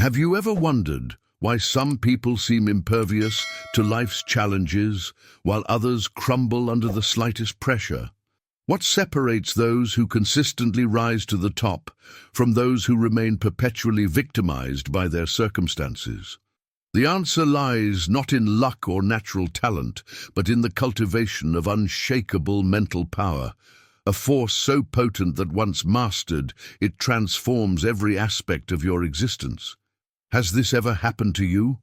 Have you ever wondered why some people seem impervious to life's challenges while others crumble under the slightest pressure? What separates those who consistently rise to the top from those who remain perpetually victimized by their circumstances? The answer lies not in luck or natural talent, but in the cultivation of unshakable mental power, a force so potent that once mastered, it transforms every aspect of your existence. Has this ever happened to you?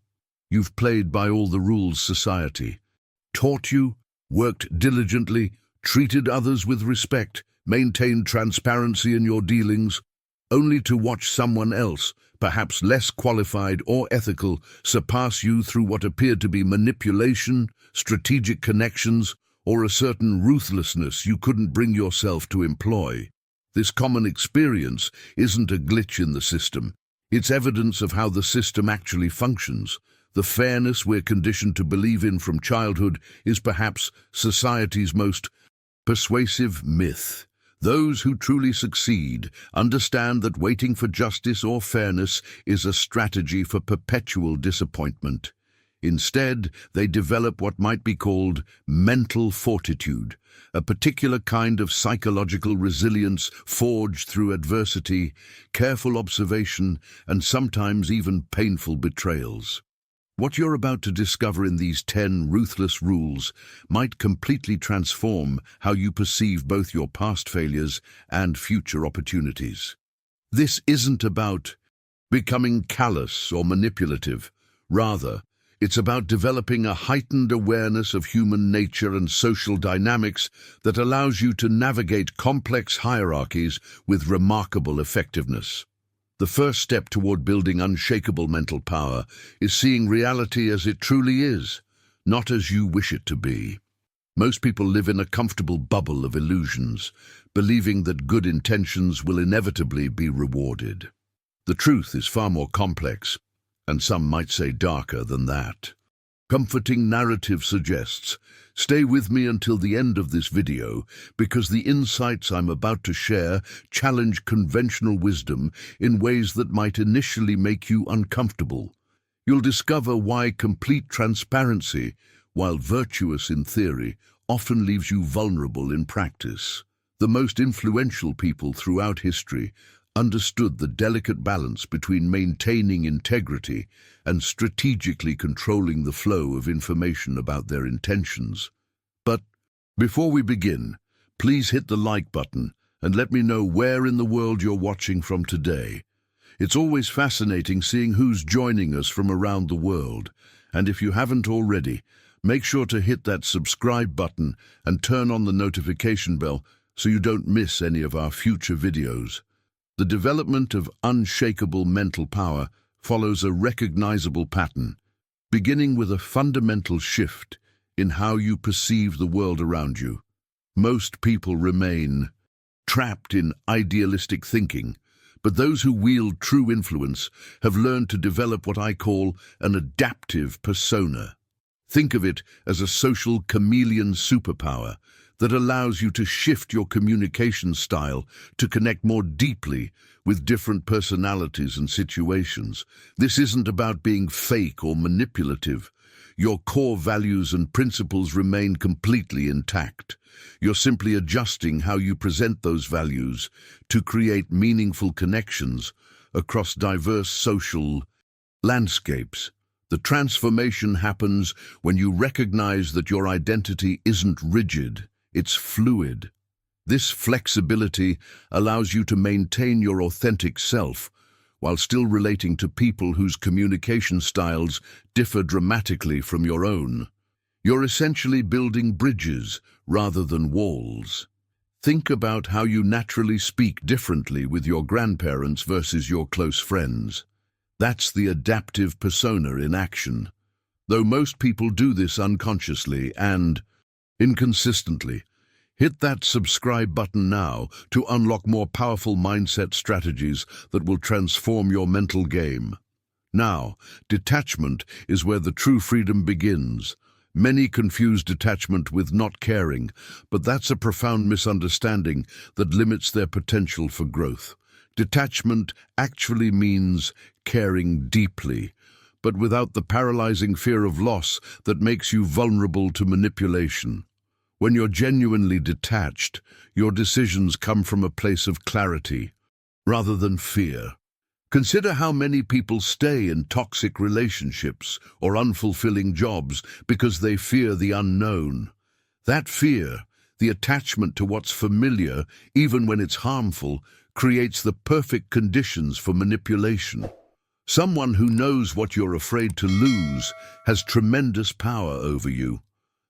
You've played by all the rules society taught you, worked diligently, treated others with respect, maintained transparency in your dealings, only to watch someone else, perhaps less qualified or ethical, surpass you through what appeared to be manipulation, strategic connections, or a certain ruthlessness you couldn't bring yourself to employ. This common experience isn't a glitch in the system. It's evidence of how the system actually functions. The fairness we're conditioned to believe in from childhood is perhaps society's most persuasive myth. Those who truly succeed understand that waiting for justice or fairness is a strategy for perpetual disappointment. Instead, they develop what might be called mental fortitude, a particular kind of psychological resilience forged through adversity, careful observation, and sometimes even painful betrayals. What you're about to discover in these 10 ruthless rules might completely transform how you perceive both your past failures and future opportunities. This isn't about becoming callous or manipulative. Rather, it's about developing a heightened awareness of human nature and social dynamics that allows you to navigate complex hierarchies with remarkable effectiveness. The first step toward building unshakable mental power is seeing reality as it truly is, not as you wish it to be. Most people live in a comfortable bubble of illusions, believing that good intentions will inevitably be rewarded. The truth is far more complex, and some might say darker than that. Comforting narrative suggests, stay with me until the end of this video, because the insights I'm about to share challenge conventional wisdom in ways that might initially make you uncomfortable. You'll discover why complete transparency, while virtuous in theory, often leaves you vulnerable in practice. The most influential people throughout history understood the delicate balance between maintaining integrity and strategically controlling the flow of information about their intentions. But before we begin, please hit the like button and let me know where in the world you're watching from today. It's always fascinating seeing who's joining us from around the world, and if you haven't already, make sure to hit that subscribe button and turn on the notification bell so you don't miss any of our future videos. The development of unshakable mental power follows a recognizable pattern, beginning with a fundamental shift in how you perceive the world around you. Most people remain trapped in idealistic thinking, but those who wield true influence have learned to develop what I call an adaptive persona. Think of it as a social chameleon superpower that allows you to shift your communication style to connect more deeply with different personalities and situations. This isn't about being fake or manipulative. Your core values and principles remain completely intact. You're simply adjusting how you present those values to create meaningful connections across diverse social landscapes. The transformation happens when you recognize that your identity isn't rigid. It's fluid. This flexibility allows you to maintain your authentic self while still relating to people whose communication styles differ dramatically from your own. You're essentially building bridges rather than walls. Think about how you naturally speak differently with your grandparents versus your close friends. That's the adaptive persona in action. Though most people do this unconsciously and inconsistently, hit that subscribe button now to unlock more powerful mindset strategies that will transform your mental game. Now, detachment is where the true freedom begins. Many confuse detachment with not caring, but that's a profound misunderstanding that limits their potential for growth. Detachment actually means caring deeply, but without the paralyzing fear of loss that makes you vulnerable to manipulation. When you're genuinely detached, your decisions come from a place of clarity, rather than fear. Consider how many people stay in toxic relationships or unfulfilling jobs because they fear the unknown. That fear, the attachment to what's familiar, even when it's harmful, creates the perfect conditions for manipulation. Someone who knows what you're afraid to lose has tremendous power over you.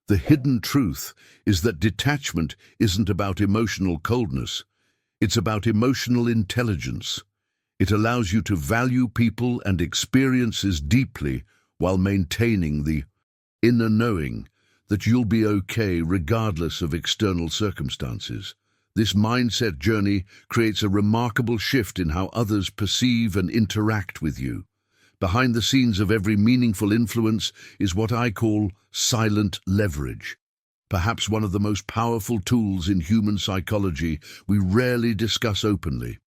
The hidden truth is that detachment isn't about emotional coldness. It's about emotional intelligence. It allows you to value people and experiences deeply while maintaining the inner knowing that you'll be okay regardless of external circumstances. This mindset journey creates a remarkable shift in how others perceive and interact with you. Behind the scenes of every meaningful influence is what I call silent leverage. Perhaps one of the most powerful tools in human psychology we rarely discuss openly.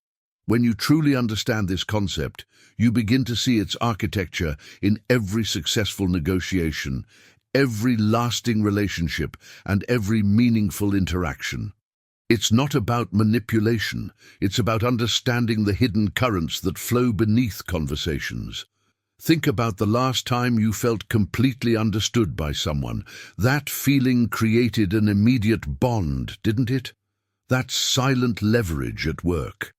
When you truly understand this concept, you begin to see its architecture in every successful negotiation, every lasting relationship, and every meaningful interaction. It's not about manipulation, it's about understanding the hidden currents that flow beneath conversations. Think about the last time you felt completely understood by someone. That feeling created an immediate bond, didn't it? That's silent leverage at work.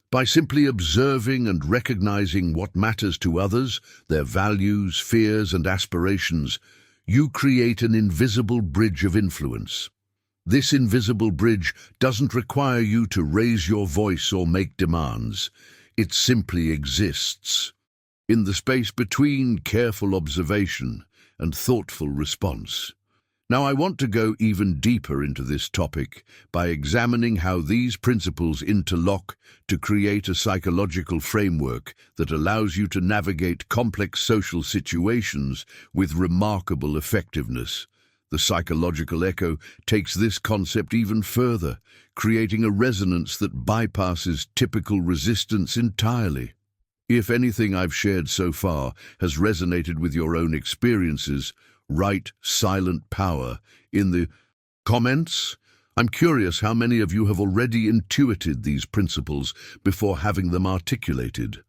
By simply observing and recognizing what matters to others, their values, fears, and aspirations, you create an invisible bridge of influence. This invisible bridge doesn't require you to raise your voice or make demands. It simply exists. In the space between careful observation and thoughtful response. Now, I want to go even deeper into this topic by examining how these principles interlock to create a psychological framework that allows you to navigate complex social situations with remarkable effectiveness. The psychological echo takes this concept even further, creating a resonance that bypasses typical resistance entirely. If anything I've shared so far has resonated with your own experiences, write silent power in the comments. I'm curious how many of you have already intuited these principles before having them articulated.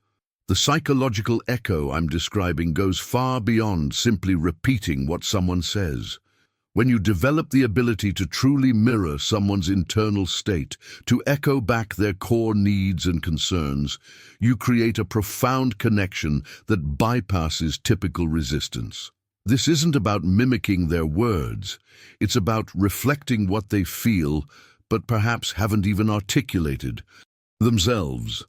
The psychological echo I'm describing goes far beyond simply repeating what someone says. When you develop the ability to truly mirror someone's internal state, to echo back their core needs and concerns, you create a profound connection that bypasses typical resistance. This isn't about mimicking their words. It's about reflecting what they feel, but perhaps haven't even articulated themselves.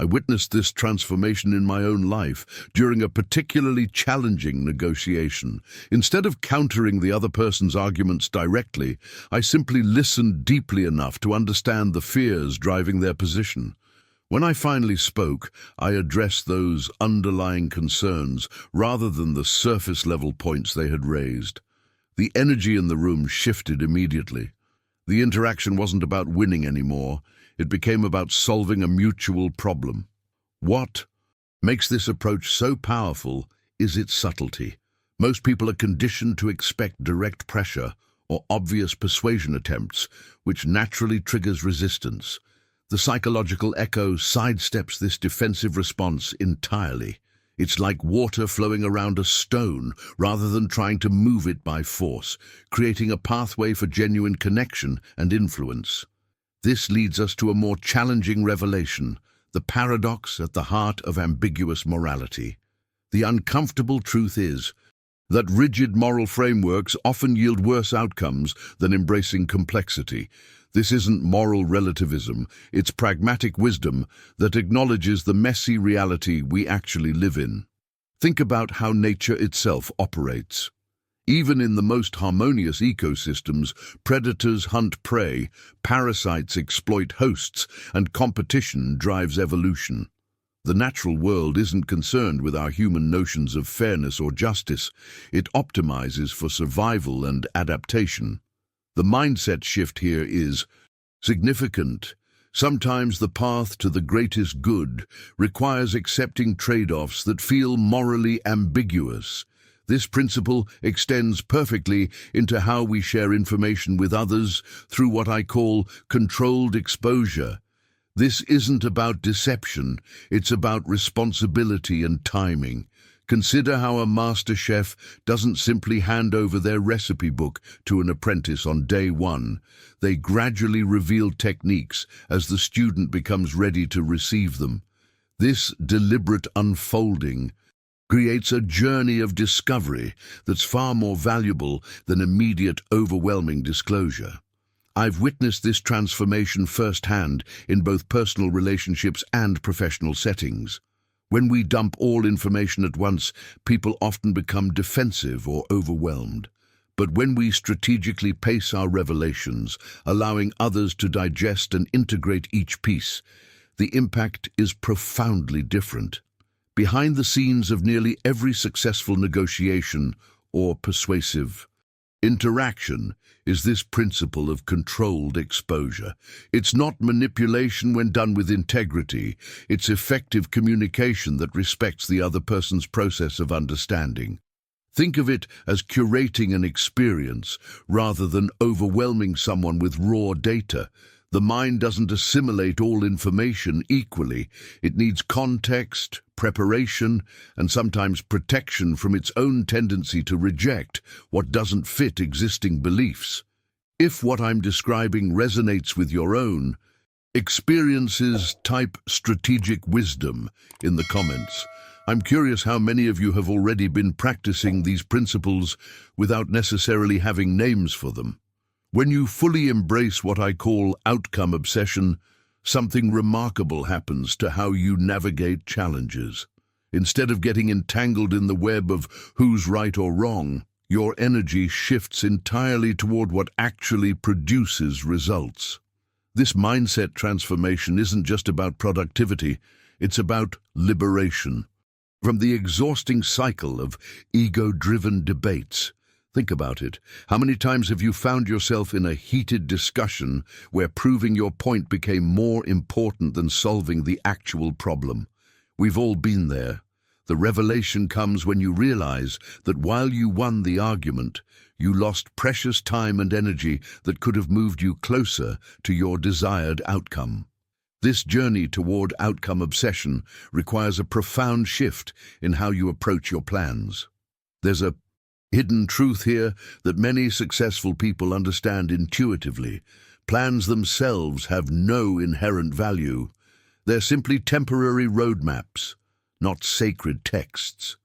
I witnessed this transformation in my own life during a particularly challenging negotiation. Instead of countering the other person's arguments directly, I simply listened deeply enough to understand the fears driving their position. When I finally spoke, I addressed those underlying concerns rather than the surface-level points they had raised. The energy in the room shifted immediately. The interaction wasn't about winning anymore. It became about solving a mutual problem. What makes this approach so powerful is its subtlety. Most people are conditioned to expect direct pressure or obvious persuasion attempts, which naturally triggers resistance. The psychological echo sidesteps this defensive response entirely. It's like water flowing around a stone rather than trying to move it by force, creating a pathway for genuine connection and influence. This leads us to a more challenging revelation, the paradox at the heart of ambiguous morality. The uncomfortable truth is that rigid moral frameworks often yield worse outcomes than embracing complexity. This isn't moral relativism, it's pragmatic wisdom that acknowledges the messy reality we actually live in. Think about how nature itself operates. Even in the most harmonious ecosystems, predators hunt prey, parasites exploit hosts, and competition drives evolution. The natural world isn't concerned with our human notions of fairness or justice. It optimizes for survival and adaptation. The mindset shift here is significant. Sometimes the path to the greatest good requires accepting trade-offs that feel morally ambiguous. This principle extends perfectly into how we share information with others through what I call controlled exposure. This isn't about deception, it's about responsibility and timing. Consider how a master chef doesn't simply hand over their recipe book to an apprentice on day one. They gradually reveal techniques as the student becomes ready to receive them. This deliberate unfolding creates a journey of discovery that's far more valuable than immediate, overwhelming disclosure. I've witnessed this transformation firsthand in both personal relationships and professional settings. When we dump all information at once, people often become defensive or overwhelmed. But when we strategically pace our revelations, allowing others to digest and integrate each piece, the impact is profoundly different. Behind the scenes of nearly every successful negotiation or persuasive interaction is this principle of controlled exposure. It's not manipulation when done with integrity. It's effective communication that respects the other person's process of understanding. Think of it as curating an experience rather than overwhelming someone with raw data. The mind doesn't assimilate all information equally. It needs context, preparation, and sometimes protection from its own tendency to reject what doesn't fit existing beliefs. If what I'm describing resonates with your own experiences, type strategic wisdom in the comments. I'm curious how many of you have already been practicing these principles without necessarily having names for them. When you fully embrace what I call outcome obsession, something remarkable happens to how you navigate challenges. Instead of getting entangled in the web of who's right or wrong, your energy shifts entirely toward what actually produces results. This mindset transformation isn't just about productivity, it's about liberation. From the exhausting cycle of ego-driven debates, think about it. How many times have you found yourself in a heated discussion where proving your point became more important than solving the actual problem? We've all been there. The revelation comes when you realize that while you won the argument, you lost precious time and energy that could have moved you closer to your desired outcome. This journey toward outcome obsession requires a profound shift in how you approach your plans. There's a hidden truth here that many successful people understand intuitively. Plans themselves have no inherent value. They're simply temporary roadmaps, not sacred texts.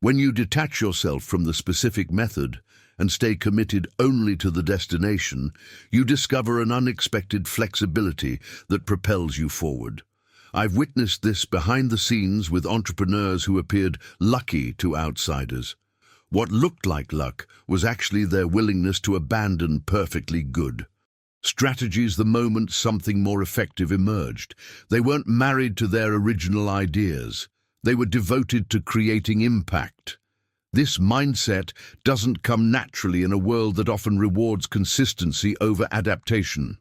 When you detach yourself from the specific method and stay committed only to the destination, you discover an unexpected flexibility that propels you forward. I've witnessed this behind the scenes with entrepreneurs who appeared lucky to outsiders. What looked like luck was actually their willingness to abandon perfectly good strategies the moment something more effective emerged. They weren't married to their original ideas. They were devoted to creating impact. This mindset doesn't come naturally in a world that often rewards consistency over adaptation.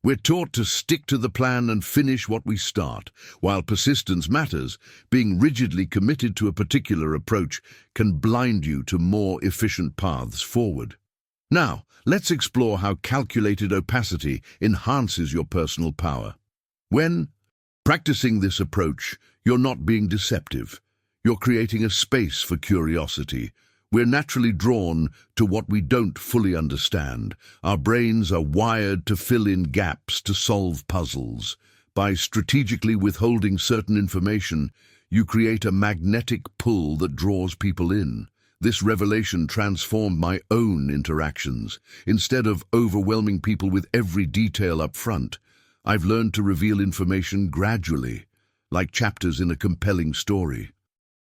We're taught to stick to the plan and finish what we start. While persistence matters, being rigidly committed to a particular approach can blind you to more efficient paths forward. Now, let's explore how calculated opacity enhances your personal power. When practicing this approach, you're not being deceptive. You're creating a space for curiosity. We're naturally drawn to what we don't fully understand. Our brains are wired to fill in gaps, to solve puzzles. By strategically withholding certain information, you create a magnetic pull that draws people in. This revelation transformed my own interactions. Instead of overwhelming people with every detail up front, I've learned to reveal information gradually, like chapters in a compelling story.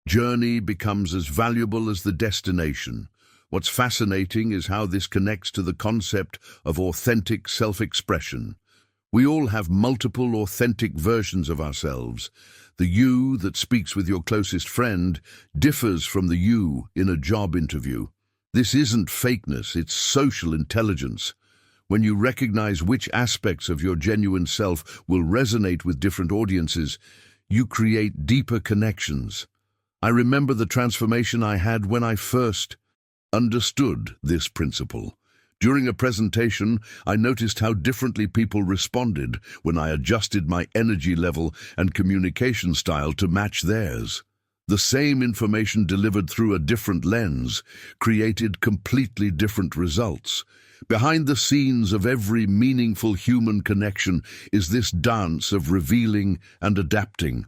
Journey becomes as valuable as the destination. What's fascinating is how this connects to the concept of authentic self-expression. We all have multiple authentic versions of ourselves. The you that speaks with your closest friend differs from the you in a job interview. This isn't fakeness, it's social intelligence. When you recognize which aspects of your genuine self will resonate with different audiences, you create deeper connections. I remember the transformation I had when I first understood this principle. During a presentation, I noticed how differently people responded when I adjusted my energy level and communication style to match theirs. The same information delivered through a different lens created completely different results. Behind the scenes of every meaningful human connection is this dance of revealing and adapting.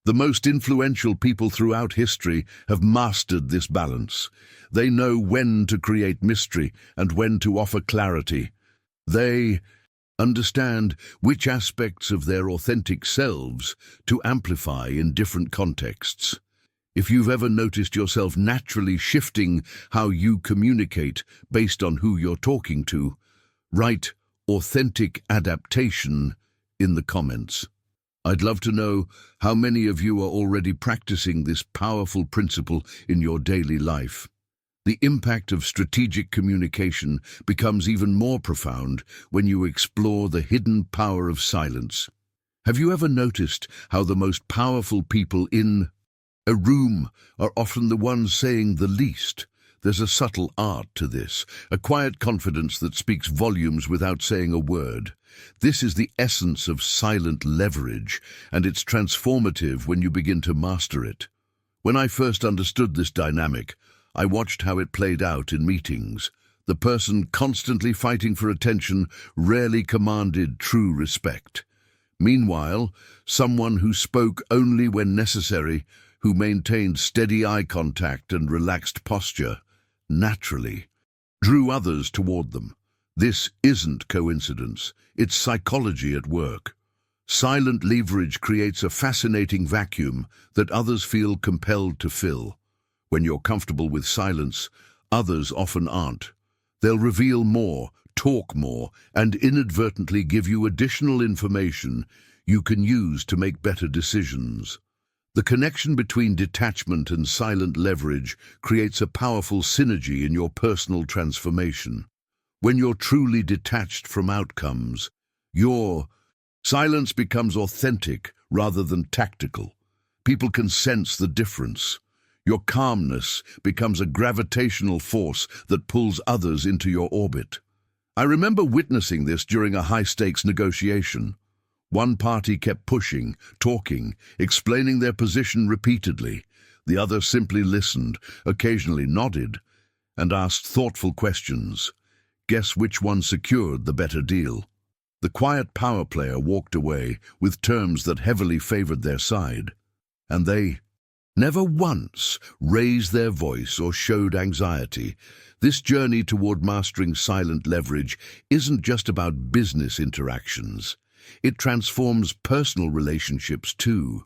The most influential people throughout history have mastered this balance. They know when to create mystery and when to offer clarity. They understand which aspects of their authentic selves to amplify in different contexts. If you've ever noticed yourself naturally shifting how you communicate based on who you're talking to, write "authentic adaptation" in the comments. I'd love to know how many of you are already practicing this powerful principle in your daily life. The impact of strategic communication becomes even more profound when you explore the hidden power of silence. Have you ever noticed how the most powerful people in a room are often the ones saying the least? There's a subtle art to this, a quiet confidence that speaks volumes without saying a word. This is the essence of silent leverage, and it's transformative when you begin to master it. When I first understood this dynamic, I watched how it played out in meetings. The person constantly fighting for attention rarely commanded true respect. Meanwhile, someone who spoke only when necessary, who maintained steady eye contact and relaxed posture, naturally drew others toward them. This isn't coincidence, it's psychology at work. Silent leverage creates a fascinating vacuum that others feel compelled to fill. When you're comfortable with silence, others often aren't. They'll reveal more, talk more, and inadvertently give you additional information you can use to make better decisions. The connection between detachment and silent leverage creates a powerful synergy in your personal transformation. When you're truly detached from outcomes, your silence becomes authentic rather than tactical. People can sense the difference. Your calmness becomes a gravitational force that pulls others into your orbit. I remember witnessing this during a high-stakes negotiation. One party kept pushing, talking, explaining their position repeatedly. The other simply listened, occasionally nodded, and asked thoughtful questions. Guess which one secured the better deal? The quiet power player walked away with terms that heavily favored their side, and they never once raised their voice or showed anxiety. This journey toward mastering silent leverage isn't just about business interactions. It transforms personal relationships too.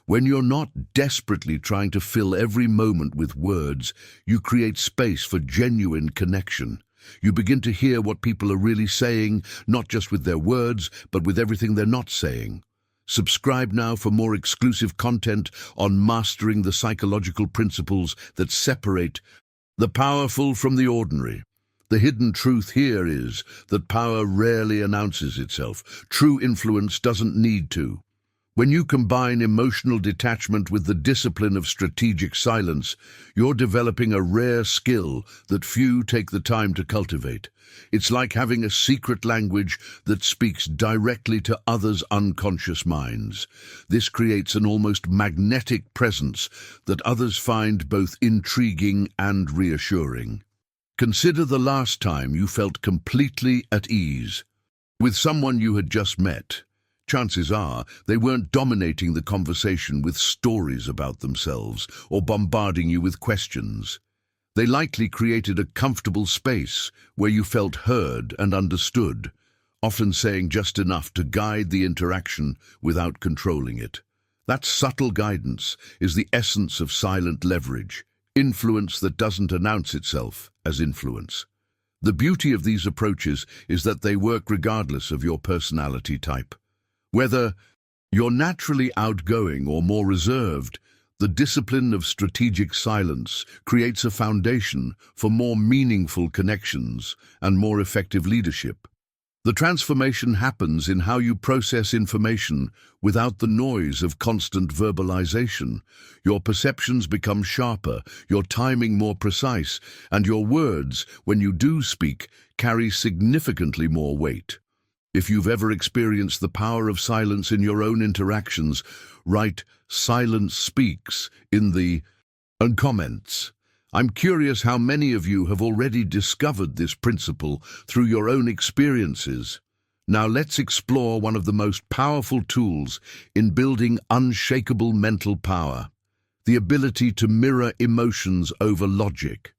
When you're not desperately trying to fill every moment with words, you create space for genuine connection. You begin to hear what people are really saying, not just with their words, but with everything they're not saying. Subscribe now for more exclusive content on mastering the psychological principles that separate the powerful from the ordinary. The hidden truth here is that power rarely announces itself. True influence doesn't need to. When you combine emotional detachment with the discipline of strategic silence, you're developing a rare skill that few take the time to cultivate. It's like having a secret language that speaks directly to others' unconscious minds. This creates an almost magnetic presence that others find both intriguing and reassuring. Consider the last time you felt completely at ease with someone you had just met. Chances are they weren't dominating the conversation with stories about themselves or bombarding you with questions. They likely created a comfortable space where you felt heard and understood, often saying just enough to guide the interaction without controlling it. That subtle guidance is the essence of silent leverage, influence that doesn't announce itself as influence. The beauty of these approaches is that they work regardless of your personality type. Whether you're naturally outgoing or more reserved, the discipline of strategic silence creates a foundation for more meaningful connections and more effective leadership. The transformation happens in how you process information without the noise of constant verbalization. Your perceptions become sharper, your timing more precise, and your words, when you do speak, carry significantly more weight. If you've ever experienced the power of silence in your own interactions, write "silence speaks" in the comments. I'm curious how many of you have already discovered this principle through your own experiences. Now let's explore one of the most powerful tools in building unshakable mental power: the ability to mirror emotions over logic.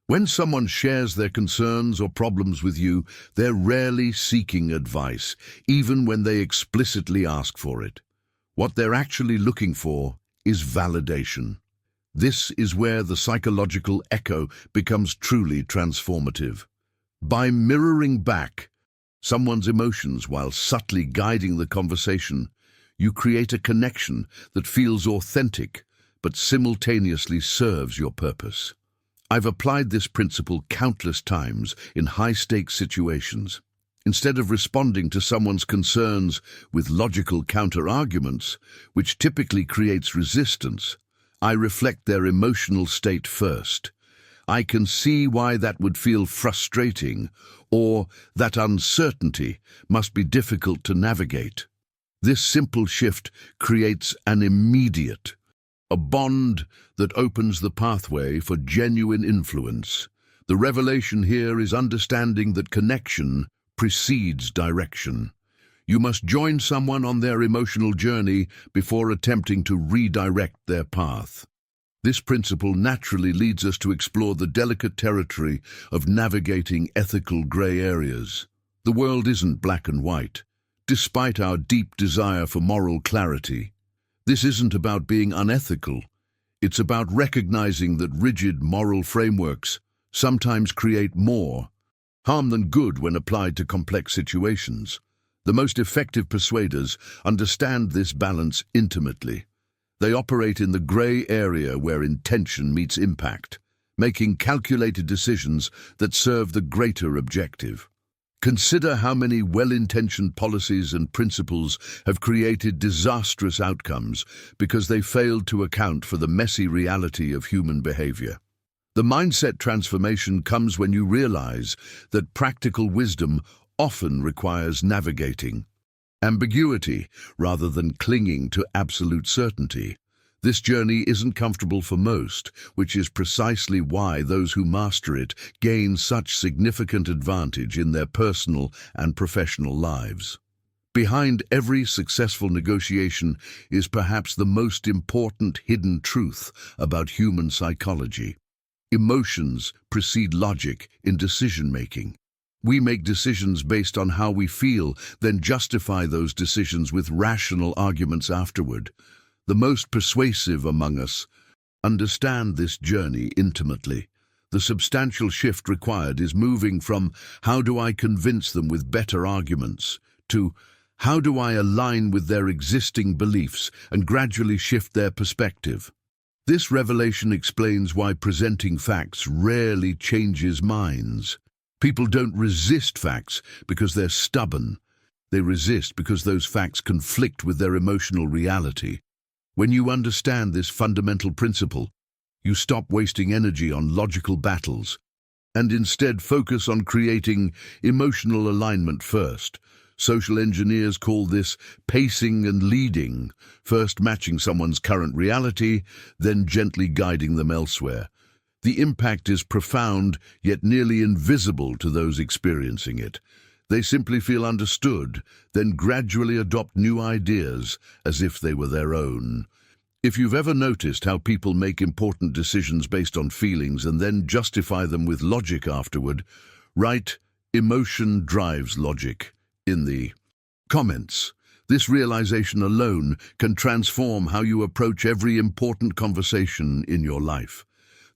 When someone shares their concerns or problems with you, they're rarely seeking advice, even when they explicitly ask for it. What they're actually looking for is validation. This is where the psychological echo becomes truly transformative. By mirroring back someone's emotions while subtly guiding the conversation, you create a connection that feels authentic but simultaneously serves your purpose. I've applied this principle countless times in high-stakes situations. Instead of responding to someone's concerns with logical counter-arguments, which typically creates resistance, I reflect their emotional state first. I can see why that would feel frustrating, or that uncertainty must be difficult to navigate. This simple shift creates a bond that opens the pathway for genuine influence. The revelation here is understanding that connection precedes direction. You must join someone on their emotional journey before attempting to redirect their path. This principle naturally leads us to explore the delicate territory of navigating ethical gray areas. The world isn't black and white, despite our deep desire for moral clarity. This isn't about being unethical. It's about recognizing that rigid moral frameworks sometimes create more harm than good when applied to complex situations. The most effective persuaders understand this balance intimately. They operate in the gray area where intention meets impact, making calculated decisions that serve the greater objective. Consider how many well-intentioned policies and principles have created disastrous outcomes because they failed to account for the messy reality of human behavior. The mindset transformation comes when you realize that practical wisdom often requires navigating ambiguity rather than clinging to absolute certainty. This journey isn't comfortable for most, which is precisely why those who master it gain such significant advantage in their personal and professional lives. Behind every successful negotiation is perhaps the most important hidden truth about human psychology. Emotions precede logic in decision-making. We make decisions based on how we feel, then justify those decisions with rational arguments afterward. The most persuasive among us understand this journey intimately. The substantial shift required is moving from "how do I convince them with better arguments" to "how do I align with their existing beliefs and gradually shift their perspective." This revelation explains why presenting facts rarely changes minds. People don't resist facts because they're stubborn. They resist because those facts conflict with their emotional reality. When you understand this fundamental principle, you stop wasting energy on logical battles and instead focus on creating emotional alignment first. Social engineers call this pacing and leading, first matching someone's current reality, then gently guiding them elsewhere. The impact is profound, yet nearly invisible to those experiencing it. They simply feel understood, then gradually adopt new ideas as if they were their own. If you've ever noticed how people make important decisions based on feelings and then justify them with logic afterward, write "emotion drives logic" in the comments. This realization alone can transform how you approach every important conversation in your life.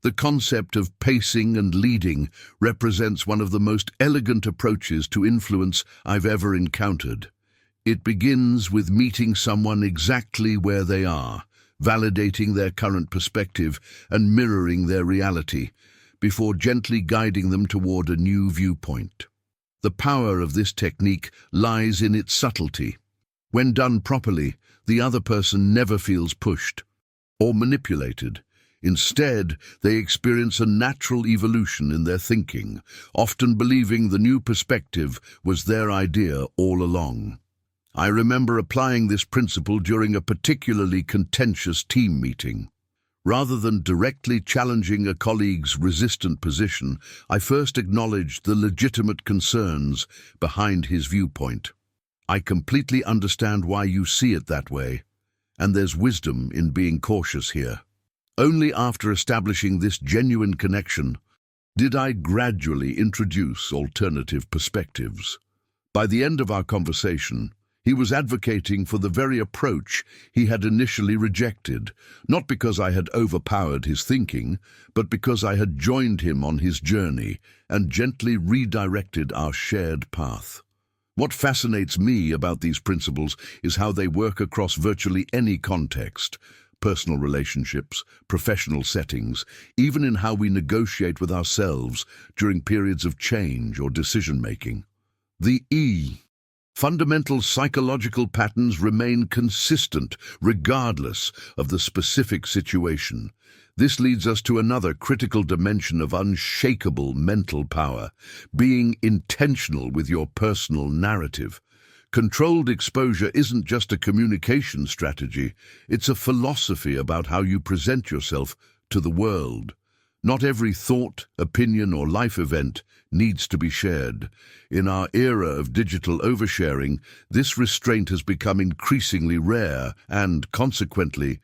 The concept of pacing and leading represents one of the most elegant approaches to influence I've ever encountered. It begins with meeting someone exactly where they are, validating their current perspective and mirroring their reality, before gently guiding them toward a new viewpoint. The power of this technique lies in its subtlety. When done properly, the other person never feels pushed or manipulated. Instead, they experience a natural evolution in their thinking, often believing the new perspective was their idea all along. I remember applying this principle during a particularly contentious team meeting. Rather than directly challenging a colleague's resistant position, I first acknowledged the legitimate concerns behind his viewpoint. I completely understand why you see it that way, and there's wisdom in being cautious here. Only after establishing this genuine connection did I gradually introduce alternative perspectives. By the end of our conversation, he was advocating for the very approach he had initially rejected, not because I had overpowered his thinking, but because I had joined him on his journey and gently redirected our shared path. What fascinates me about these principles is how they work across virtually any context: personal relationships, professional settings, even in how we negotiate with ourselves during periods of change or decision-making. The fundamental psychological patterns remain consistent regardless of the specific situation. This leads us to another critical dimension of unshakable mental power: being intentional with your personal narrative. Controlled exposure isn't just a communication strategy, it's a philosophy about how you present yourself to the world. Not every thought, opinion, or life event needs to be shared. In our era of digital oversharing, this restraint has become increasingly rare and, consequently,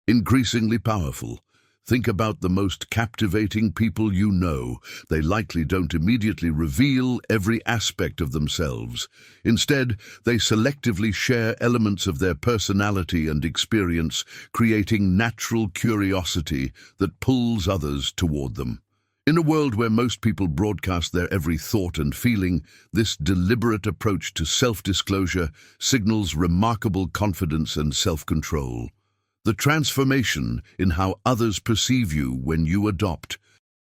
increasingly powerful. Think about the most captivating people you know. They likely don't immediately reveal every aspect of themselves. Instead, they selectively share elements of their personality and experience, creating natural curiosity that pulls others toward them. In a world where most people broadcast their every thought and feeling, this deliberate approach to self-disclosure signals remarkable confidence and self-control. The transformation in how others perceive you when you adopt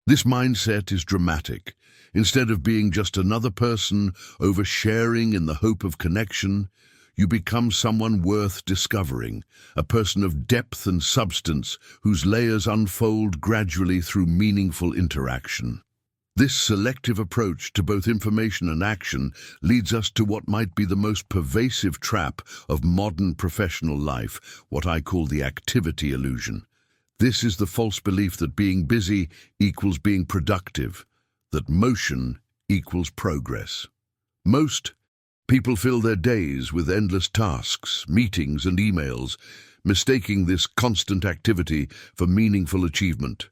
this mindset is dramatic. Instead of being just another person oversharing in the hope of connection, you become someone worth discovering, a person of depth and substance whose layers unfold gradually through meaningful interaction. This selective approach to both information and action leads us to what might be the most pervasive trap of modern professional life, what I call the activity illusion. This is the false belief that being busy equals being productive, that motion equals progress. Most people fill their days with endless tasks, meetings, and emails, mistaking this constant activity for meaningful achievement.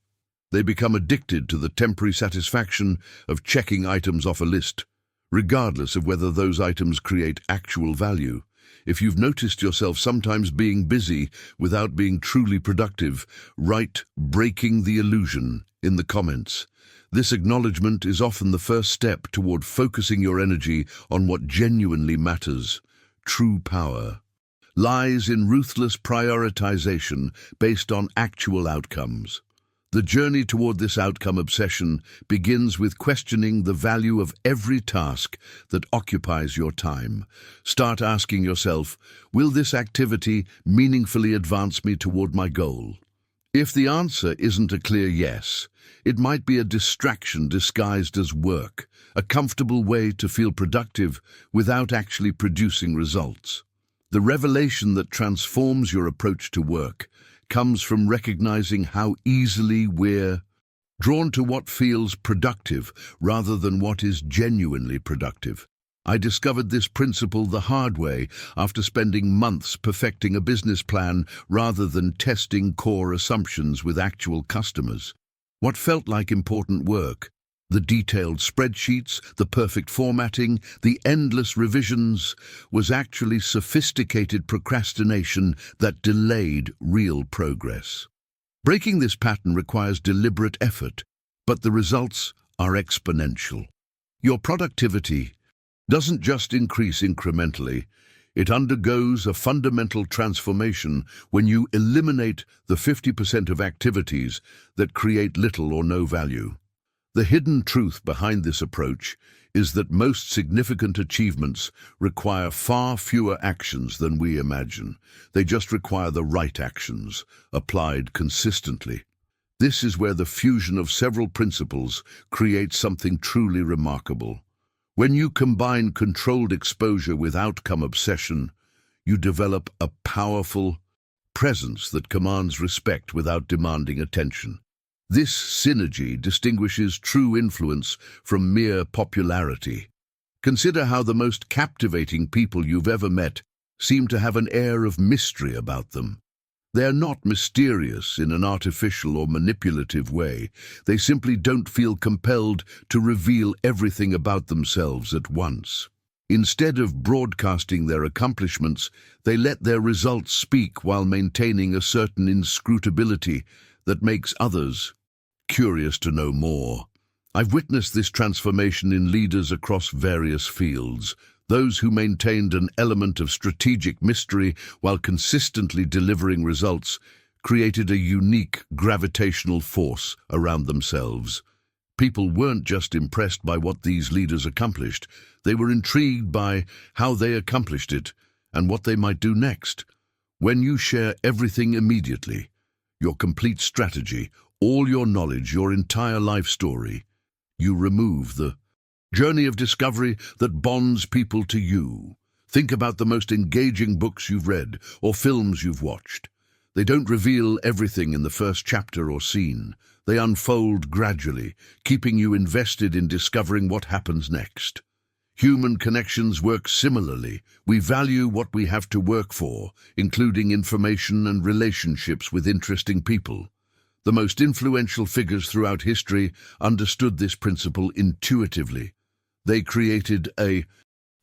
They become addicted to the temporary satisfaction of checking items off a list, regardless of whether those items create actual value. If you've noticed yourself sometimes being busy without being truly productive, write "breaking the illusion" in the comments. This acknowledgement is often the first step toward focusing your energy on what genuinely matters. True power lies in ruthless prioritization based on actual outcomes. The journey toward this outcome obsession begins with questioning the value of every task that occupies your time. Start asking yourself, will this activity meaningfully advance me toward my goal? If the answer isn't a clear yes, it might be a distraction disguised as work, a comfortable way to feel productive without actually producing results. The revelation that transforms your approach to work comes from recognizing how easily we're drawn to what feels productive rather than what is genuinely productive. I discovered this principle the hard way after spending months perfecting a business plan rather than testing core assumptions with actual customers. What felt like important work, the detailed spreadsheets, the perfect formatting, the endless revisions, was actually sophisticated procrastination that delayed real progress. Breaking this pattern requires deliberate effort, but the results are exponential. Your productivity doesn't just increase incrementally, it undergoes a fundamental transformation when you eliminate the 50% of activities that create little or no value. The hidden truth behind this approach is that most significant achievements require far fewer actions than we imagine. They just require the right actions, applied consistently. This is where the fusion of several principles creates something truly remarkable. When you combine controlled exposure with outcome obsession, you develop a powerful presence that commands respect without demanding attention. This synergy distinguishes true influence from mere popularity. Consider how the most captivating people you've ever met seem to have an air of mystery about them. They are not mysterious in an artificial or manipulative way. They simply don't feel compelled to reveal everything about themselves at once. Instead of broadcasting their accomplishments, they let their results speak while maintaining a certain inscrutability that makes others curious to know more. I've witnessed this transformation in leaders across various fields. Those who maintained an element of strategic mystery while consistently delivering results created a unique gravitational force around themselves. People weren't just impressed by what these leaders accomplished, they were intrigued by how they accomplished it and what they might do next. When you share everything immediately, your complete strategy, all your knowledge, your entire life story, you remove the journey of discovery that bonds people to you. Think about the most engaging books you've read or films you've watched. They don't reveal everything in the first chapter or scene. They unfold gradually, keeping you invested in discovering what happens next. Human connections work similarly. We value what we have to work for, including information and relationships with interesting people. The most influential figures throughout history understood this principle intuitively. They created a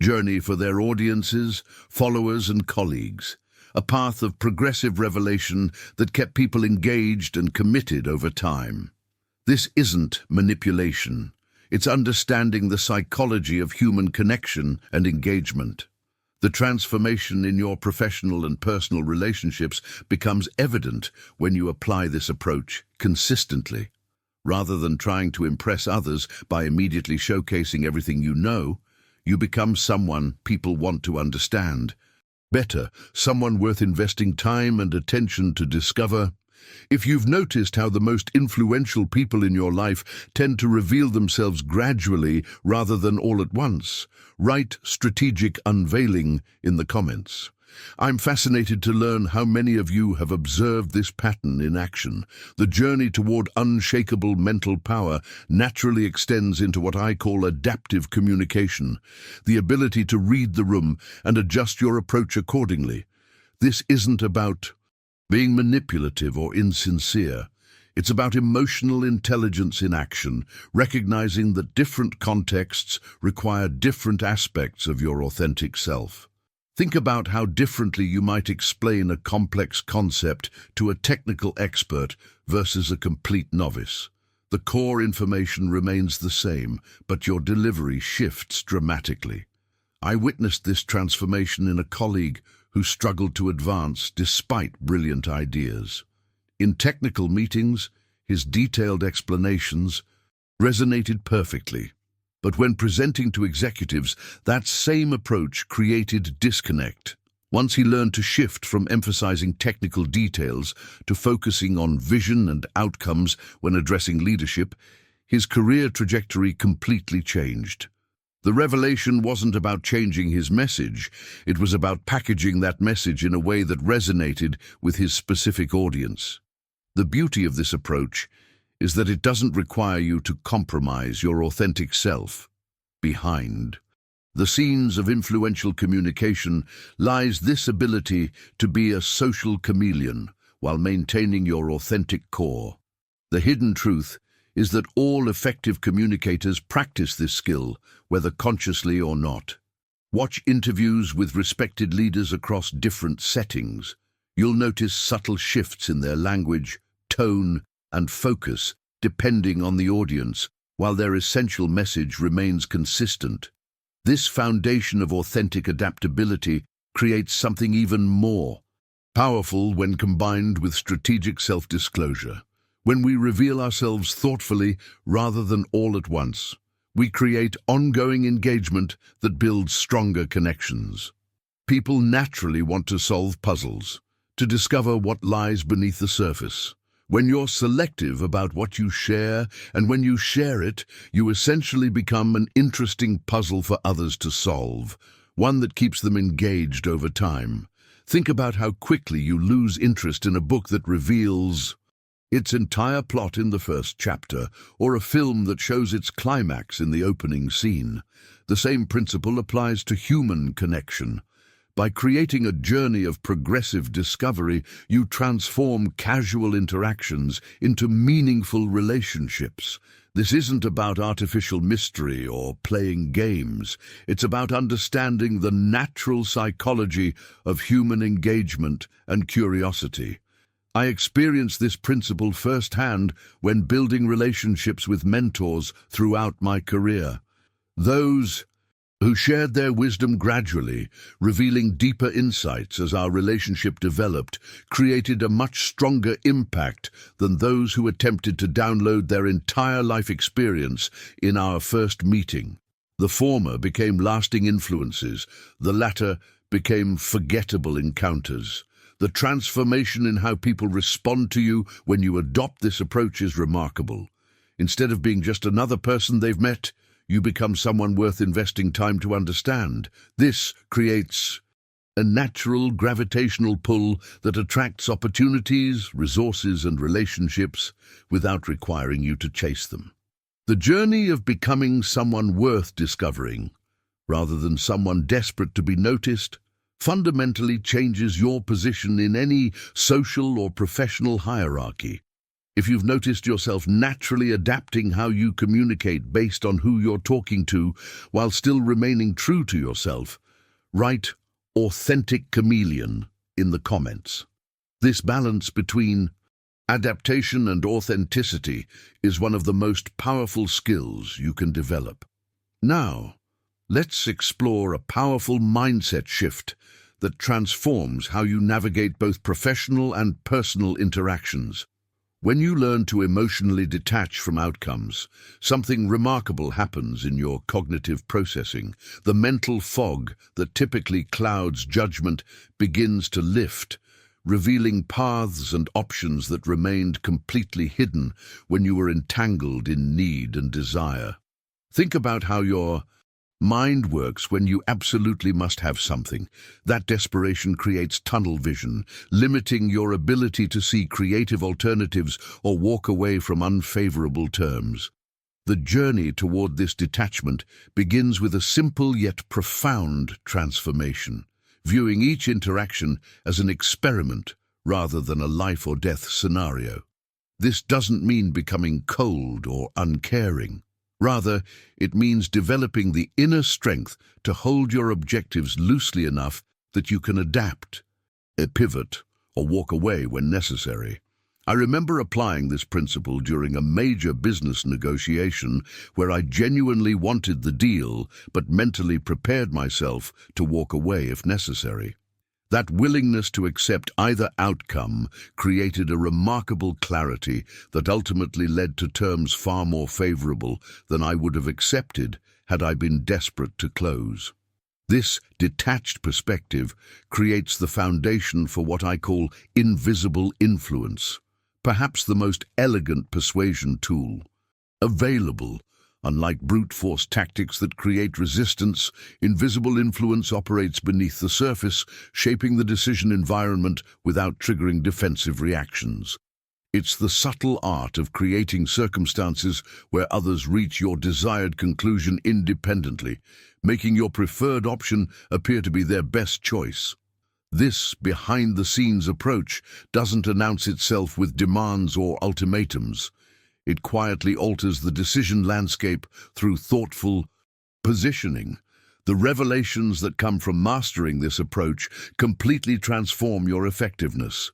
journey for their audiences, followers, and colleagues, a path of progressive revelation that kept people engaged and committed over time. This isn't manipulation. It's understanding the psychology of human connection and engagement. The transformation in your professional and personal relationships becomes evident when you apply this approach consistently. Rather than trying to impress others by immediately showcasing everything you know, you become someone people want to understand. Better, someone worth investing time and attention to discover. If you've noticed how the most influential people in your life tend to reveal themselves gradually rather than all at once, write strategic unveiling in the comments. I'm fascinated to learn how many of you have observed this pattern in action. The journey toward unshakable mental power naturally extends into what I call adaptive communication, the ability to read the room and adjust your approach accordingly. This isn't about being manipulative or insincere. It's about emotional intelligence in action, recognizing that different contexts require different aspects of your authentic self. Think about how differently you might explain a complex concept to a technical expert versus a complete novice. The core information remains the same, but your delivery shifts dramatically. I witnessed this transformation in a colleague who struggled to advance despite brilliant ideas. In technical meetings, his detailed explanations resonated perfectly. But when presenting to executives, that same approach created disconnect. Once he learned to shift from emphasizing technical details to focusing on vision and outcomes when addressing leadership, his career trajectory completely changed. The revelation wasn't about changing his message, it was about packaging that message in a way that resonated with his specific audience. The beauty of this approach is that it doesn't require you to compromise your authentic self. Behind the scenes of influential communication lies this ability to be a social chameleon while maintaining your authentic core. The hidden truth is that all effective communicators practice this skill, whether consciously or not. Watch interviews with respected leaders across different settings. You'll notice subtle shifts in their language, tone, and focus depending on the audience, while their essential message remains consistent. This foundation of authentic adaptability creates something even more powerful when combined with strategic self-disclosure. When we reveal ourselves thoughtfully rather than all at once, we create ongoing engagement that builds stronger connections. People naturally want to solve puzzles, to discover what lies beneath the surface. When you're selective about what you share, and when you share it, you essentially become an interesting puzzle for others to solve, one that keeps them engaged over time. Think about how quickly you lose interest in a book that reveals its entire plot in the first chapter, or a film that shows its climax in the opening scene. The same principle applies to human connection. By creating a journey of progressive discovery, you transform casual interactions into meaningful relationships. This isn't about artificial mystery or playing games. It's about understanding the natural psychology of human engagement and curiosity. I experienced this principle firsthand when building relationships with mentors throughout my career. Those who shared their wisdom gradually, revealing deeper insights as our relationship developed, created a much stronger impact than those who attempted to download their entire life experience in our first meeting. The former became lasting influences, the latter became forgettable encounters. The transformation in how people respond to you when you adopt this approach is remarkable. Instead of being just another person they've met, you become someone worth investing time to understand. This creates a natural gravitational pull that attracts opportunities, resources, and relationships without requiring you to chase them. The journey of becoming someone worth discovering, rather than someone desperate to be noticed, fundamentally changes your position in any social or professional hierarchy. If you've noticed yourself naturally adapting how you communicate based on who you're talking to while still remaining true to yourself, write "authentic chameleon" in the comments. This balance between adaptation and authenticity is one of the most powerful skills you can develop. Now, let's explore a powerful mindset shift that transforms how you navigate both professional and personal interactions. When you learn to emotionally detach from outcomes, something remarkable happens in your cognitive processing. The mental fog that typically clouds judgment begins to lift, revealing paths and options that remained completely hidden when you were entangled in need and desire. Think about how your mind works when you absolutely must have something. That desperation creates tunnel vision, limiting your ability to see creative alternatives or walk away from unfavorable terms. The journey toward this detachment begins with a simple yet profound transformation, viewing each interaction as an experiment rather than a life or death scenario. This doesn't mean becoming cold or uncaring. Rather, it means developing the inner strength to hold your objectives loosely enough that you can adapt, pivot, or walk away when necessary. I remember applying this principle during a major business negotiation where I genuinely wanted the deal but mentally prepared myself to walk away if necessary. That willingness to accept either outcome created a remarkable clarity that ultimately led to terms far more favorable than I would have accepted had I been desperate to close. This detached perspective creates the foundation for what I call invisible influence, perhaps the most elegant persuasion tool available. Unlike brute force tactics that create resistance, invisible influence operates beneath the surface, shaping the decision environment without triggering defensive reactions. It's the subtle art of creating circumstances where others reach your desired conclusion independently, making your preferred option appear to be their best choice. This behind-the-scenes approach doesn't announce itself with demands or ultimatums. It quietly alters the decision landscape through thoughtful positioning. The revelations that come from mastering this approach completely transform your effectiveness.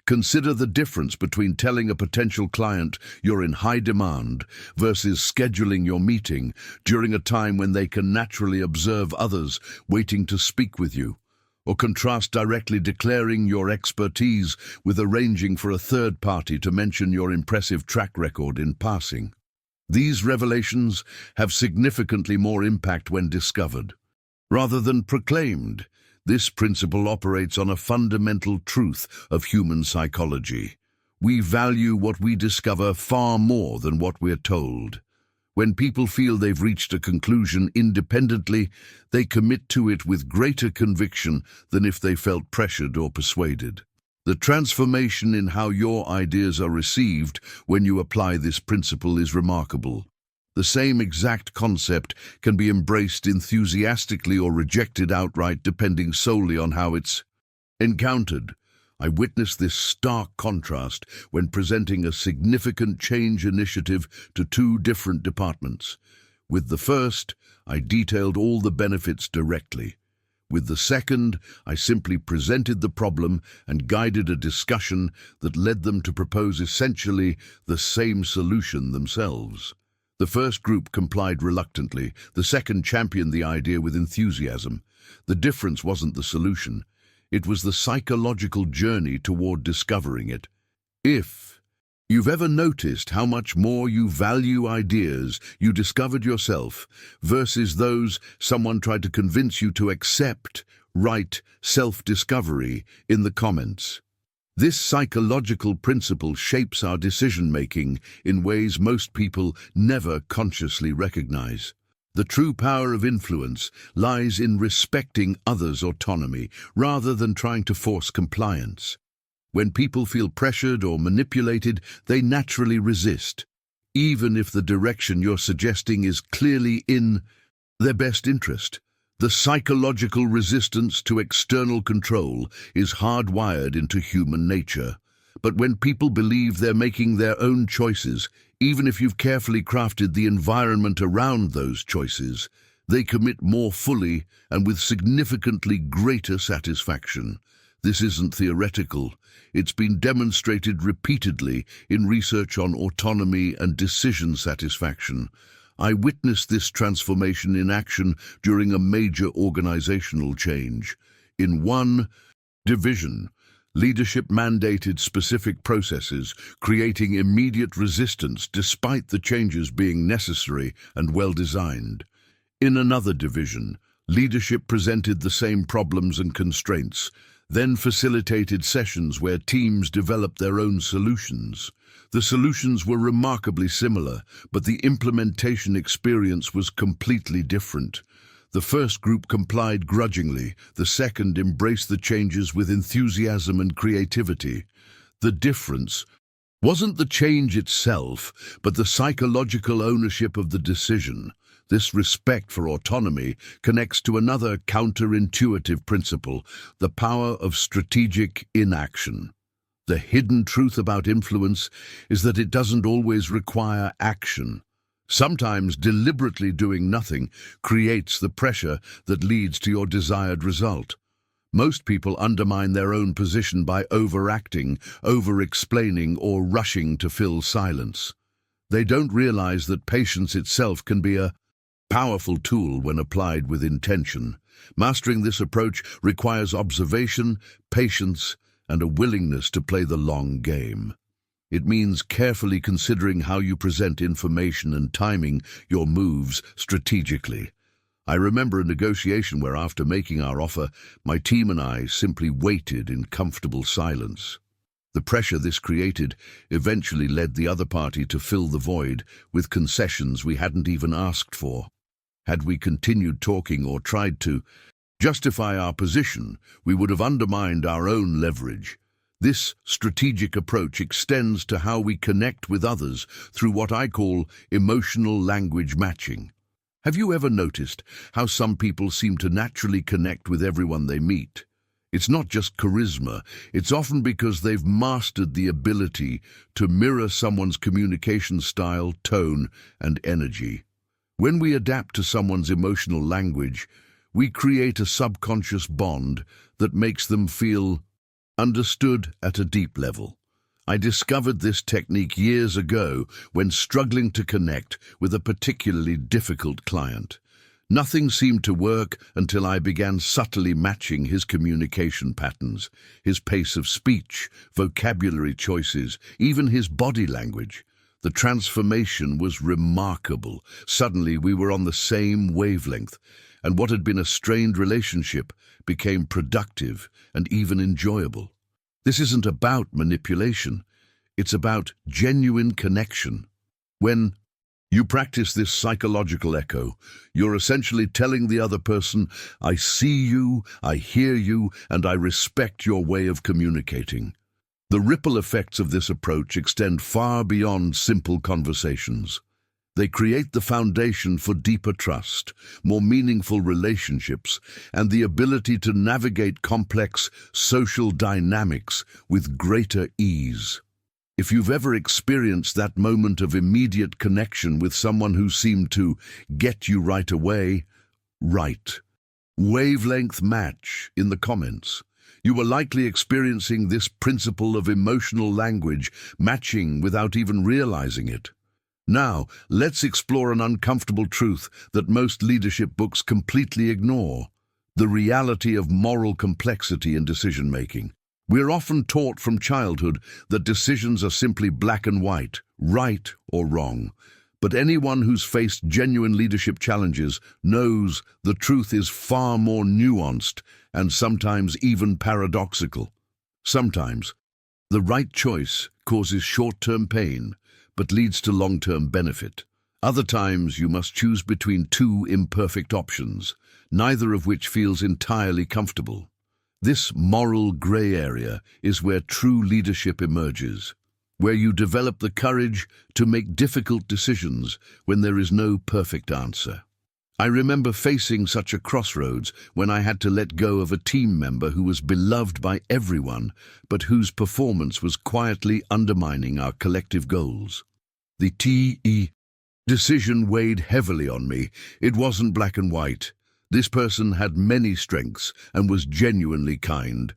Consider the difference between telling a potential client you're in high demand versus scheduling your meeting during a time when they can naturally observe others waiting to speak with you. Or contrast directly declaring your expertise with arranging for a third party to mention your impressive track record in passing. These revelations have significantly more impact when discovered, rather than proclaimed. This principle operates on a fundamental truth of human psychology. We value what we discover far more than what we're told. When people feel they've reached a conclusion independently, they commit to it with greater conviction than if they felt pressured or persuaded. The transformation in how your ideas are received when you apply this principle is remarkable. The same exact concept can be embraced enthusiastically or rejected outright depending solely on how it's encountered. I witnessed this stark contrast when presenting a significant change initiative to two different departments. With the first, I detailed all the benefits directly. With the second, I simply presented the problem and guided a discussion that led them to propose essentially the same solution themselves. The first group complied reluctantly. The second championed the idea with enthusiasm. The difference wasn't the solution. It was the psychological journey toward discovering it. If you've ever noticed how much more you value ideas you discovered yourself versus those someone tried to convince you to accept, write self-discovery in the comments. This psychological principle shapes our decision-making in ways most people never consciously recognize. The true power of influence lies in respecting others' autonomy rather than trying to force compliance. When people feel pressured or manipulated, they naturally resist, even if the direction you're suggesting is clearly in their best interest. The psychological resistance to external control is hardwired into human nature. But when people believe they're making their own choices, even if you've carefully crafted the environment around those choices, they commit more fully and with significantly greater satisfaction. This isn't theoretical. It's been demonstrated repeatedly in research on autonomy and decision satisfaction. I witnessed this transformation in action during a major organizational change. In one division, leadership mandated specific processes, creating immediate resistance despite the changes being necessary and well-designed. In another division, leadership presented the same problems and constraints, then facilitated sessions where teams developed their own solutions. The solutions were remarkably similar, but the implementation experience was completely different. The first group complied grudgingly, the second embraced the changes with enthusiasm and creativity. The difference wasn't the change itself, but the psychological ownership of the decision. This respect for autonomy connects to another counterintuitive principle, the power of strategic inaction. The hidden truth about influence is that it doesn't always require action. Sometimes deliberately doing nothing creates the pressure that leads to your desired result. Most people undermine their own position by overacting, over-explaining, or rushing to fill silence. They don't realize that patience itself can be a powerful tool when applied with intention. Mastering this approach requires observation, patience, and a willingness to play the long game. It means carefully considering how you present information and timing your moves strategically. I remember a negotiation where, after making our offer, my team and I simply waited in comfortable silence. The pressure this created eventually led the other party to fill the void with concessions we hadn't even asked for. Had we continued talking or tried to justify our position, we would have undermined our own leverage. This strategic approach extends to how we connect with others through what I call emotional language matching. Have you ever noticed how some people seem to naturally connect with everyone they meet? It's not just charisma, it's often because they've mastered the ability to mirror someone's communication style, tone, and energy. When we adapt to someone's emotional language, we create a subconscious bond that makes them feel understood at a deep level. I discovered this technique years ago when struggling to connect with a particularly difficult client. Nothing seemed to work until I began subtly matching his communication patterns, his pace of speech, vocabulary choices, even his body language. The transformation was remarkable. Suddenly we were on the same wavelength, and what had been a strained relationship became productive and even enjoyable. This isn't about manipulation. It's about genuine connection. When you practice this psychological echo, you're essentially telling the other person, I see you, I hear you, and I respect your way of communicating. The ripple effects of this approach extend far beyond simple conversations. They create the foundation for deeper trust, more meaningful relationships, and the ability to navigate complex social dynamics with greater ease. If you've ever experienced that moment of immediate connection with someone who seemed to get you right away, write wavelength match in the comments. You were likely experiencing this principle of emotional language matching without even realizing it. Now, let's explore an uncomfortable truth that most leadership books completely ignore: the reality of moral complexity in decision-making. We're often taught from childhood that decisions are simply black and white, right or wrong. But anyone who's faced genuine leadership challenges knows the truth is far more nuanced and sometimes even paradoxical. Sometimes, the right choice causes short-term pain, but leads to long-term benefit. Other times, you must choose between two imperfect options, neither of which feels entirely comfortable. This moral gray area is where true leadership emerges, where you develop the courage to make difficult decisions when there is no perfect answer. I remember facing such a crossroads when I had to let go of a team member who was beloved by everyone, but whose performance was quietly undermining our collective goals. The decision weighed heavily on me. It wasn't black and white. This person had many strengths and was genuinely kind.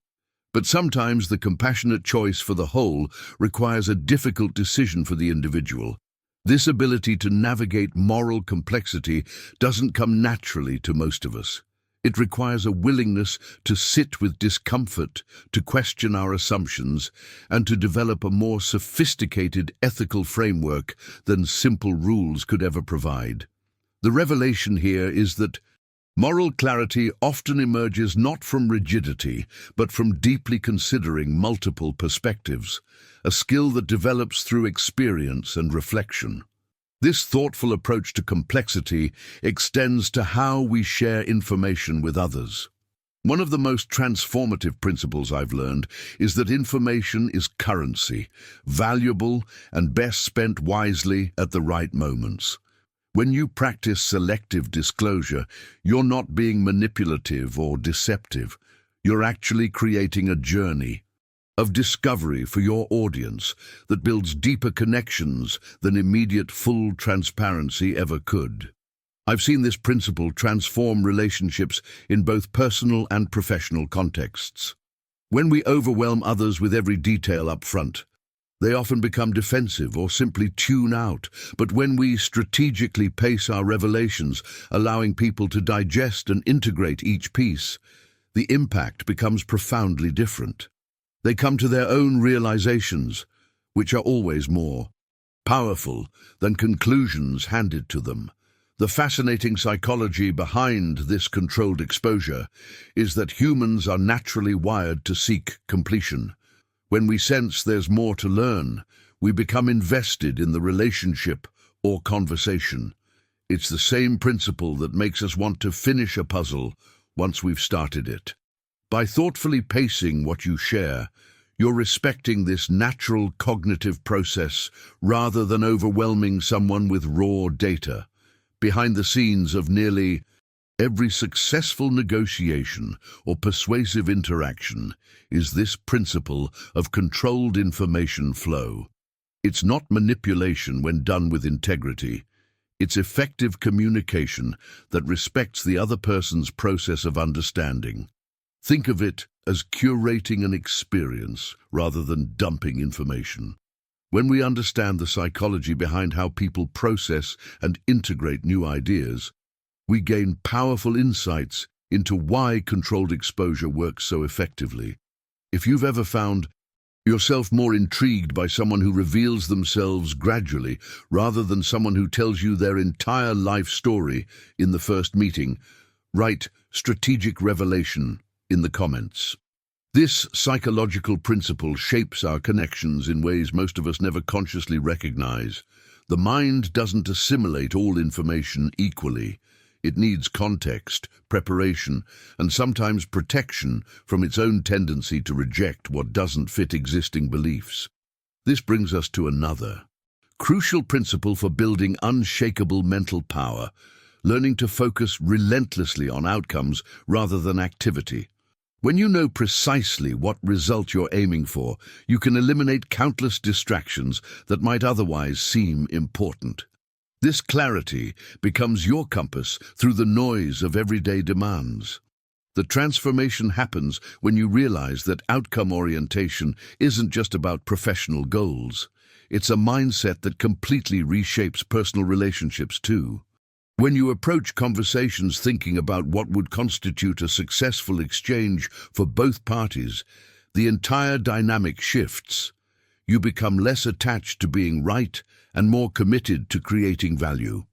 But sometimes the compassionate choice for the whole requires a difficult decision for the individual. This ability to navigate moral complexity doesn't come naturally to most of us. It requires a willingness to sit with discomfort, to question our assumptions, and to develop a more sophisticated ethical framework than simple rules could ever provide. The revelation here is that moral clarity often emerges not from rigidity, but from deeply considering multiple perspectives, a skill that develops through experience and reflection. This thoughtful approach to complexity extends to how we share information with others. One of the most transformative principles I've learned is that information is currency, valuable and best spent wisely at the right moments. When you practice selective disclosure, you're not being manipulative or deceptive. You're actually creating a journey of discovery for your audience that builds deeper connections than immediate full transparency ever could. I've seen this principle transform relationships in both personal and professional contexts. When we overwhelm others with every detail up front, they often become defensive or simply tune out. But when we strategically pace our revelations, allowing people to digest and integrate each piece, the impact becomes profoundly different. They come to their own realizations, which are always more powerful than conclusions handed to them. The fascinating psychology behind this controlled exposure is that humans are naturally wired to seek completion. When we sense there's more to learn, we become invested in the relationship or conversation. It's the same principle that makes us want to finish a puzzle once we've started it. By thoughtfully pacing what you share, you're respecting this natural cognitive process rather than overwhelming someone with raw data. Behind the scenes of nearly every successful negotiation or persuasive interaction is this principle of controlled information flow. It's not manipulation when done with integrity. It's effective communication that respects the other person's process of understanding. Think of it as curating an experience rather than dumping information. When we understand the psychology behind how people process and integrate new ideas, we gain powerful insights into why controlled exposure works so effectively. If you've ever found yourself more intrigued by someone who reveals themselves gradually rather than someone who tells you their entire life story in the first meeting, write strategic revelation in the comments. This psychological principle shapes our connections in ways most of us never consciously recognize. The mind doesn't assimilate all information equally. It needs context, preparation, and sometimes protection from its own tendency to reject what doesn't fit existing beliefs. This brings us to another crucial principle for building unshakable mental power: learning to focus relentlessly on outcomes rather than activity. When you know precisely what result you're aiming for, you can eliminate countless distractions that might otherwise seem important. This clarity becomes your compass through the noise of everyday demands. The transformation happens when you realize that outcome orientation isn't just about professional goals. It's a mindset that completely reshapes personal relationships too. When you approach conversations thinking about what would constitute a successful exchange for both parties, the entire dynamic shifts. You become less attached to being right and more committed to creating value.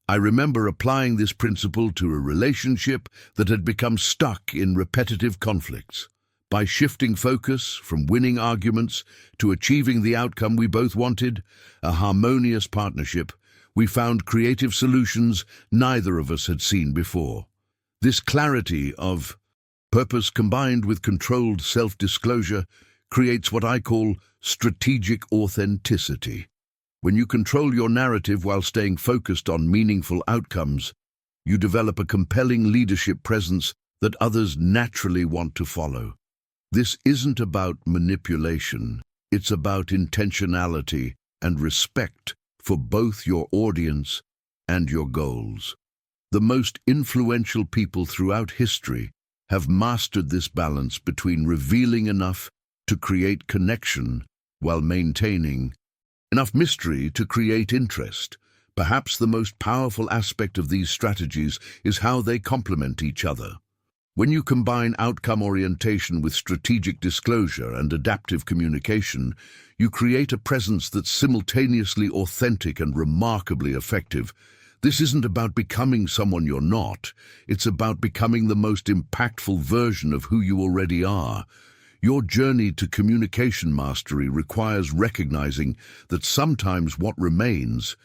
I remember applying this principle to a relationship that had become stuck in repetitive conflicts. By shifting focus from winning arguments to achieving the outcome we both wanted, a harmonious partnership, we found creative solutions neither of us had seen before. This clarity of purpose combined with controlled self-disclosure creates what I call strategic authenticity. When you control your narrative while staying focused on meaningful outcomes, you develop a compelling leadership presence that others naturally want to follow. This isn't about manipulation, it's about intentionality and respect for both your audience and your goals. The most influential people throughout history have mastered this balance between revealing enough to create connection while maintaining enough mystery to create interest. Perhaps the most powerful aspect of these strategies is how they complement each other. When you combine outcome orientation with strategic disclosure and adaptive communication, you create a presence that's simultaneously authentic and remarkably effective. This isn't about becoming someone you're not. It's about becoming the most impactful version of who you already are. Your journey to communication mastery requires recognizing that sometimes what remains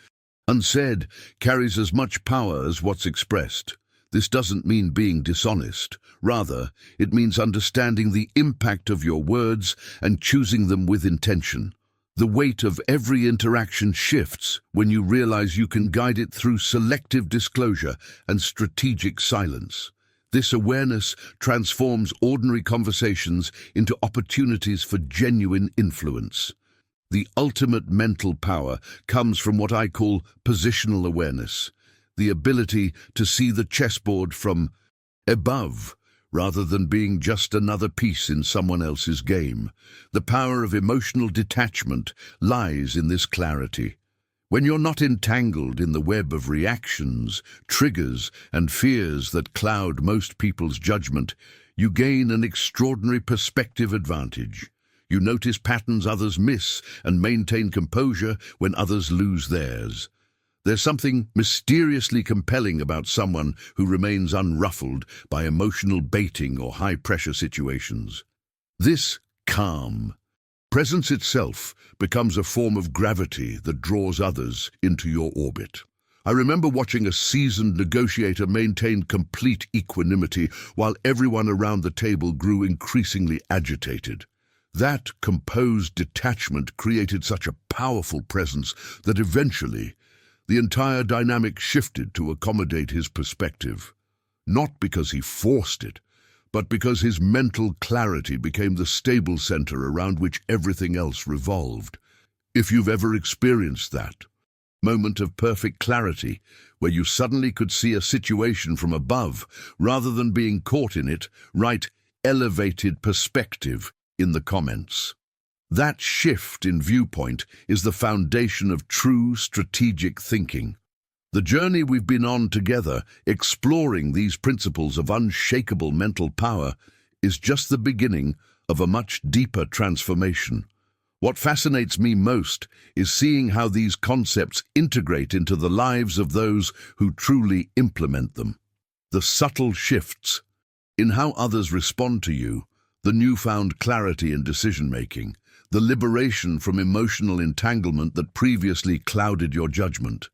unsaid carries as much power as what's expressed. This doesn't mean being dishonest. Rather, it means understanding the impact of your words and choosing them with intention. The weight of every interaction shifts when you realize you can guide it through selective disclosure and strategic silence. This awareness transforms ordinary conversations into opportunities for genuine influence. The ultimate mental power comes from what I call positional awareness, the ability to see the chessboard from above, rather than being just another piece in someone else's game. The power of emotional detachment lies in this clarity. When you're not entangled in the web of reactions, triggers, and fears that cloud most people's judgment, you gain an extraordinary perspective advantage. You notice patterns others miss and maintain composure when others lose theirs. There's something mysteriously compelling about someone who remains unruffled by emotional baiting or high-pressure situations. This calm presence itself becomes a form of gravity that draws others into your orbit. I remember watching a seasoned negotiator maintain complete equanimity while everyone around the table grew increasingly agitated. That composed detachment created such a powerful presence that eventually the entire dynamic shifted to accommodate his perspective. Not because he forced it, but because his mental clarity became the stable center around which everything else revolved. If you've ever experienced that moment of perfect clarity, where you suddenly could see a situation from above, rather than being caught in it, write elevated perspective in the comments. That shift in viewpoint is the foundation of true strategic thinking. The journey we've been on together, exploring these principles of unshakable mental power, is just the beginning of a much deeper transformation. What fascinates me most is seeing how these concepts integrate into the lives of those who truly implement them. The subtle shifts in how others respond to you, the newfound clarity in decision-making, the liberation from emotional entanglement that previously clouded your judgment.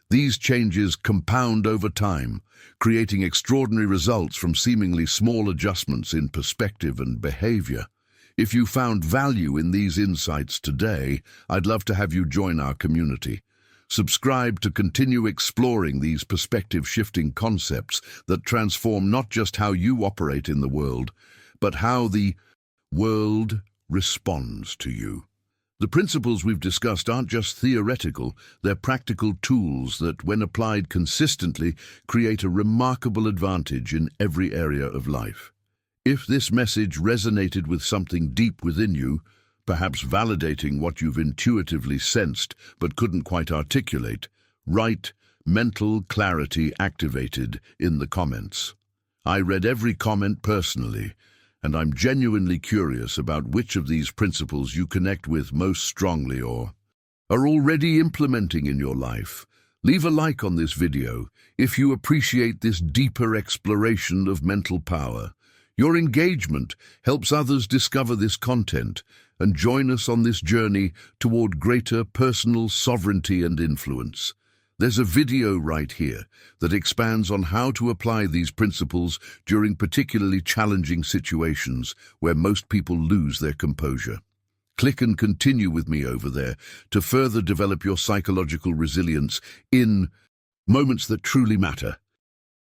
These changes compound over time, creating extraordinary results from seemingly small adjustments in perspective and behavior. If you found value in these insights today, I'd love to have you join our community. Subscribe to continue exploring these perspective-shifting concepts that transform not just how you operate in the world, but how the world responds to you. The principles we've discussed aren't just theoretical, they're practical tools that, when applied consistently, create a remarkable advantage in every area of life. If this message resonated with something deep within you, perhaps validating what you've intuitively sensed but couldn't quite articulate, write "mental clarity activated" in the comments. I read every comment personally, and I'm genuinely curious about which of these principles you connect with most strongly or are already implementing in your life. Leave a like on this video if you appreciate this deeper exploration of mental power. Your engagement helps others discover this content and join us on this journey toward greater personal sovereignty and influence. There's a video right here that expands on how to apply these principles during particularly challenging situations where most people lose their composure. Click and continue with me over there to further develop your psychological resilience in moments that truly matter.